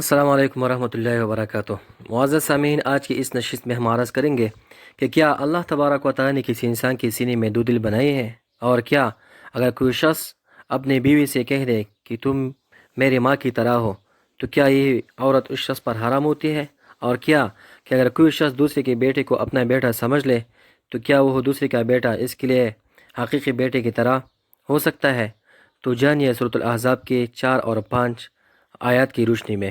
السلام علیکم ورحمۃ اللہ وبرکاتہ۔ معزز سامعین، آج کی اس نشست میں ہم عرض کریں گے کہ کیا اللہ تبارک و تعالیٰ نے کسی انسان کے سینے میں دو دل بنائے ہیں؟ اور کیا اگر کوئی شخص اپنی بیوی سے کہہ دے کہ تم میری ماں کی طرح ہو تو کیا یہ عورت اس شخص پر حرام ہوتی ہے؟ اور کیا کہ اگر کوئی شخص دوسرے کے بیٹے کو اپنا بیٹا سمجھ لے تو کیا وہ دوسرے کا بیٹا اس کے لیے حقیقی بیٹے کی طرح ہو سکتا ہے؟ تو جانیے سورۃ الاحزاب کے 4 اور 5 آیات کی روشنی میں۔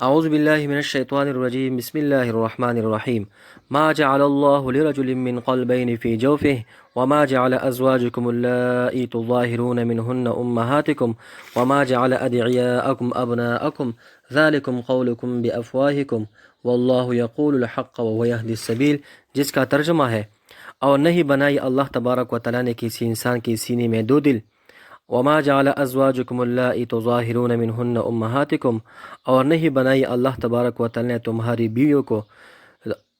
اعوذ باللہ من الشیطان الرجیم، بسم اللہ الرحمن الرحیم۔ ما جعل اللہ لرجل من قلبین فی جوفہ وما جعل ازواجکم اللائی تظاہرون منہن امہاتکم وما جعل ادعیاءکم ابناءکم ذالکم قولکم بافواہکم واللہ یقول الحق وهو یہدی السبیل، جس کا ترجمہ ہے، اور نہیں بنائی اللہ تبارک و تعالیٰ نے کسی انسان کے سینے میں دو دل، وما جعل ازواجکم اللائی تظاہرون منہن امہاتکم، اور نہیں بنائی اللہ تبارک و تعالی نے تمہاری بیویوں کو،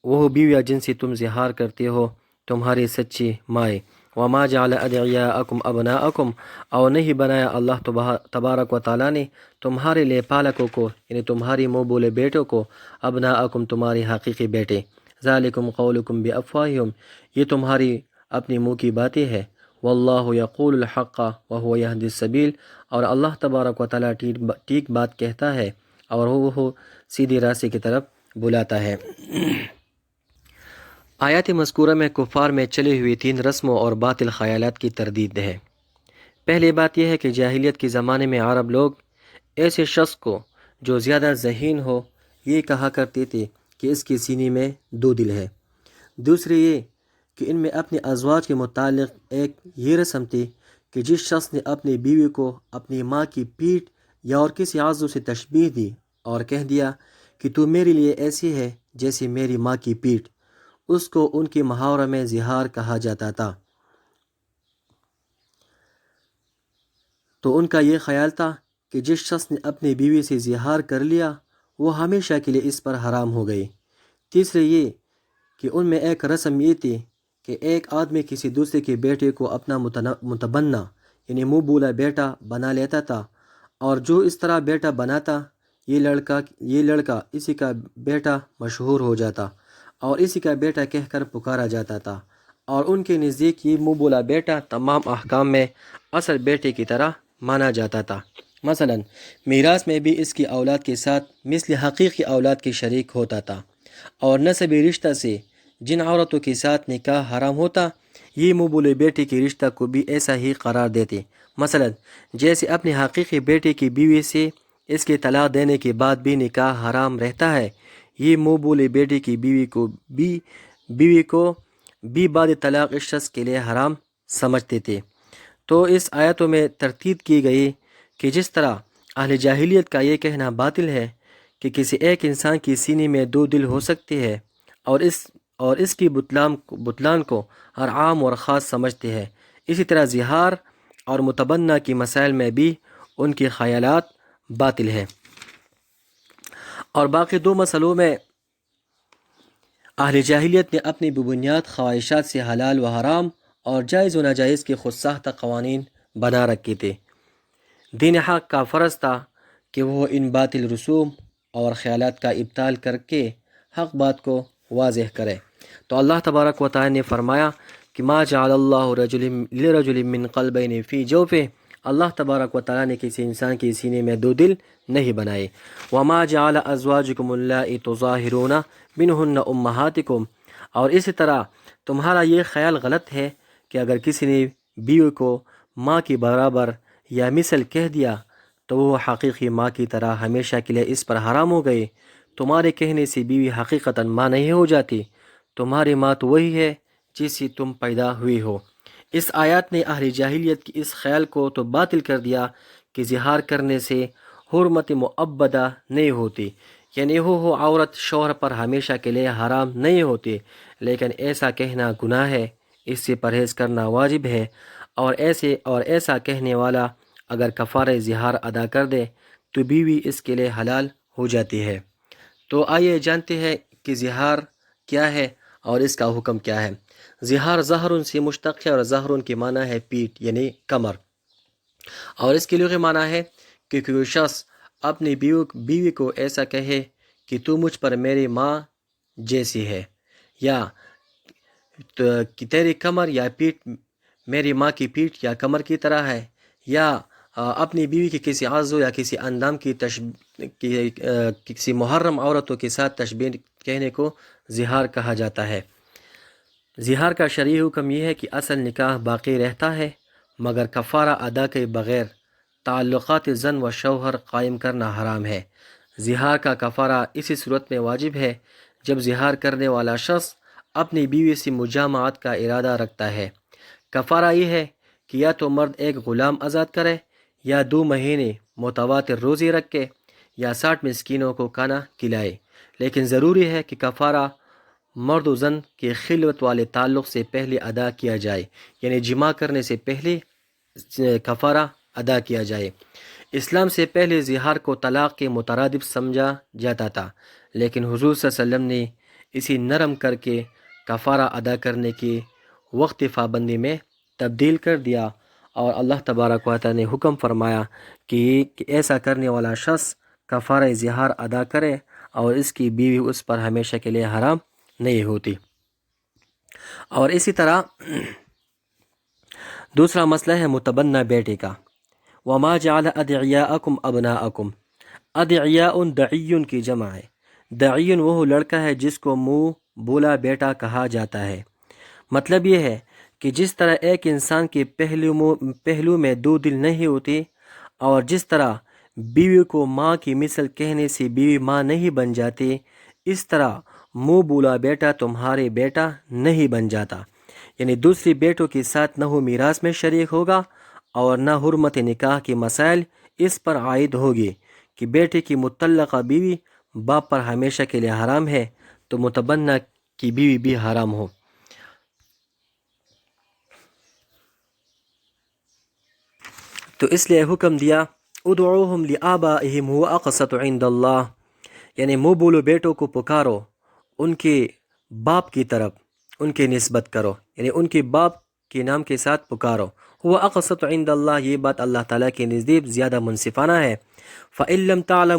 وہ بیویاں جن سے تم زہار کرتے ہو، تمہاری سچی مائیں۔ وما جعل ادعیاءکم ابناءکم، اور نہیں بنایا اللہ تبارک و تعالی نے تمہارے لیے پالکوں کو، یعنی تمہاری منہ بولے بیٹوں کو، ابناءکم تمہاری حقیقی بیٹے، ذالکم قولکم بافواہہم، یہ تمہاری اپنی منہ کی باتیں ہے، واللہ یقول الحق وهو یہدی السبیل، اور اللہ تبارک و تعالیٰ ٹھیک بات کہتا ہے اور وہ سیدھی راستے کی طرف بلاتا ہے۔ آیات مذکورہ میں کفار میں چلی ہوئی 3 رسموں اور باطل خیالات کی تردید ہے۔ پہلی بات یہ ہے کہ جاہلیت کے زمانے میں عرب لوگ ایسے شخص کو جو زیادہ ذہین ہو یہ کہا کرتے تھے کہ اس کے سینے میں دو دل ہے۔ دوسری یہ کہ ان میں اپنے ازواج کے متعلق ایک یہ رسم تھی کہ جس شخص نے اپنی بیوی کو اپنی ماں کی پیٹھ یا اور کسی عضو سے تشبیہ دی اور کہہ دیا کہ تو میرے لیے ایسی ہے جیسے میری ماں کی پیٹھ، اس کو ان کے محاورہ میں زہار کہا جاتا تھا۔ تو ان کا یہ خیال تھا کہ جس شخص نے اپنی بیوی سے زہار کر لیا وہ ہمیشہ کے لیے اس پر حرام ہو گئی۔ تیسرے یہ کہ ان میں ایک رسم یہ تھی کہ ایک آدمی کسی دوسرے کے بیٹے کو اپنا متبنہ یعنی منہ بولا بیٹا بنا لیتا تھا، اور جو اس طرح بیٹا بناتا یہ لڑکا اسی کا بیٹا مشہور ہو جاتا اور اسی کا بیٹا کہہ کر پکارا جاتا تھا، اور ان کے نزدیک یہ منہ بولا بیٹا تمام احکام میں اصل بیٹے کی طرح مانا جاتا تھا۔ مثلا میراث میں بھی اس کی اولاد کے ساتھ مثل حقیقی اولاد کے شریک ہوتا تھا، اور نسبی رشتہ سے جن عورتوں کے ساتھ نکاح حرام ہوتا یہ منہ بولے بیٹے کے رشتہ کو بھی ایسا ہی قرار دیتے۔ مثلا جیسے اپنے حقیقی بیٹے کی بیوی سے اس کے طلاق دینے کے بعد بھی نکاح حرام رہتا ہے، یہ منہ بولے بیٹے کی بیوی کو بھی بعد طلاق اس شخص کے لیے حرام سمجھتے تھے۔ تو اس آیتوں میں تردید کی گئی کہ جس طرح اہل جاہلیت کا یہ کہنا باطل ہے کہ کسی ایک انسان کی سینے میں دو دل ہو سکتے ہیں اور اس کی بطلان کو ہر عام اور خاص سمجھتے ہیں، اسی طرح زہار اور متبنہ کی مسائل میں بھی ان کے خیالات باطل ہیں۔ اور باقی 2 مسئلوں میں اہل جاہلیت نے اپنی بنیاد خواہشات سے حلال و حرام اور جائز و ناجائز کے خود ساختہ قوانین بنا رکھے تھے۔ دین حق کا فرض تھا کہ وہ ان باطل رسوم اور خیالات کا ابطال کر کے حق بات کو واضح کرے۔ تو اللہ تبارک و تعالی نے فرمایا کہ ما جعل اللہ لرجل من قلبین فی جوفہ، اللہ تبارک و تعالی نے کسی انسان کے سینے میں دو دل نہیں بنائے۔ وما جعل ازواجکم اللائی تظاہرون منہن امہاتکم، اور اسی طرح تمہارا یہ خیال غلط ہے کہ اگر کسی نے بیوی کو ماں کے برابر یا مثل کہہ دیا تو وہ حقیقی ماں کی طرح ہمیشہ کے لیے اس پر حرام ہو گئے۔ تمہارے کہنے سے بیوی حقیقتاً ماں نہیں ہو جاتی، تمہاری ماں تو وہی ہے جس سے تم پیدا ہوئی ہو۔ اس آیات نے اہل جاہلیت کی اس خیال کو تو باطل کر دیا کہ زہار کرنے سے حرمت معبدہ نہیں ہوتی، یعنی وہ عورت شوہر پر ہمیشہ کے لیے حرام نہیں ہوتی، لیکن ایسا کہنا گناہ ہے، اس سے پرہیز کرنا واجب ہے، اور ایسا کہنے والا اگر کفارہ زہار ادا کر دے تو بیوی اس کے لیے حلال ہو جاتی ہے۔ تو آئیے جانتے ہیں کہ زہار کیا ہے اور اس کا حکم کیا ہے۔ زہار ظہر سے مشتق ہے، اور ظہر کے معنی ہے پیٹھ یعنی کمر، اور اس کے لغوی معنی ہے کہ کوئی شخص اپنی بیوی کو ایسا کہے کہ تو مجھ پر میری ماں جیسی ہے، یا کہ تیری کمر یا پیٹھ میری ماں کی پیٹھ یا کمر کی طرح ہے، یا اپنی بیوی کی کسی عضو یا کسی اندام کی کسی محرم عورتوں کے ساتھ تشبیہ کہنے کو زہار کہا جاتا ہے۔ زہار کا شرعی حکم یہ ہے کہ اصل نکاح باقی رہتا ہے، مگر کفارہ ادا کے بغیر تعلقات زن و شوہر قائم کرنا حرام ہے۔ زہار کا کفارہ اسی صورت میں واجب ہے جب زہار کرنے والا شخص اپنی بیوی سے مجامعت کا ارادہ رکھتا ہے۔ کفارہ یہ ہے کہ یا تو مرد ایک غلام آزاد کرے، یا 2 مہینے متواتر روزی رکھے، یا 60 مسکینوں کو کھانا کھلائے۔ لیکن ضروری ہے کہ کفارہ مرد و زن کے خلوت والے تعلق سے پہلے ادا کیا جائے، یعنی جماع کرنے سے پہلے کفارہ ادا کیا جائے۔ اسلام سے پہلے زہار کو طلاق کے مترادف سمجھا جاتا تھا، لیکن حضور صلی اللہ علیہ وسلم نے اسی نرم کر کے کفارہ ادا کرنے کی وقت پابندی میں تبدیل کر دیا، اور اللہ تبارک و تعالی نے حکم فرمایا کہ ایسا کرنے والا شخص کفارہ زہار ادا کرے اور اس کی بیوی اس پر ہمیشہ کے لیے حرام نہیں ہوتی۔ اور اسی طرح دوسرا مسئلہ ہے متبنہ بیٹے کا۔ وما جعل ادعیاءکم ابناءکم، ادعیاء دعی کی جمع ہے۔ دعی وہ لڑکا ہے جس کو منہ بولا بیٹا کہا جاتا ہے۔ مطلب یہ ہے کہ جس طرح ایک انسان کے پہلو میں 2 دل نہیں ہوتے، اور جس طرح بیوی کو ماں کی مثل کہنے سے بیوی ماں نہیں بن جاتی، اس طرح منہ بولا بیٹا تمہارے بیٹا نہیں بن جاتا، یعنی دوسری بیٹوں کے ساتھ نہ وہ میراث میں شریک ہوگا اور نہ حرمت نکاح کی مسائل اس پر عائد ہوگی کہ بیٹے کی مطلقہ بیوی باپ پر ہمیشہ کے لیے حرام ہے تو متبنہ کی بیوی بھی حرام ہو۔ تو اس لیے حکم دیا ادعوہم لآبائہم هو اقسط عند اللہ، یعنی منہ بولو بیٹوں کو پکارو، ان کے باپ کی طرف ان کی نسبت کرو، یعنی ان کے باپ کے نام کے ساتھ پکارو۔ هو اقسط عند اللہ، یہ بات اللہ تعالیٰ کے نزدیک زیادہ منصفانہ ہے۔ فَإِن لَّمْ تَعْلَمُوا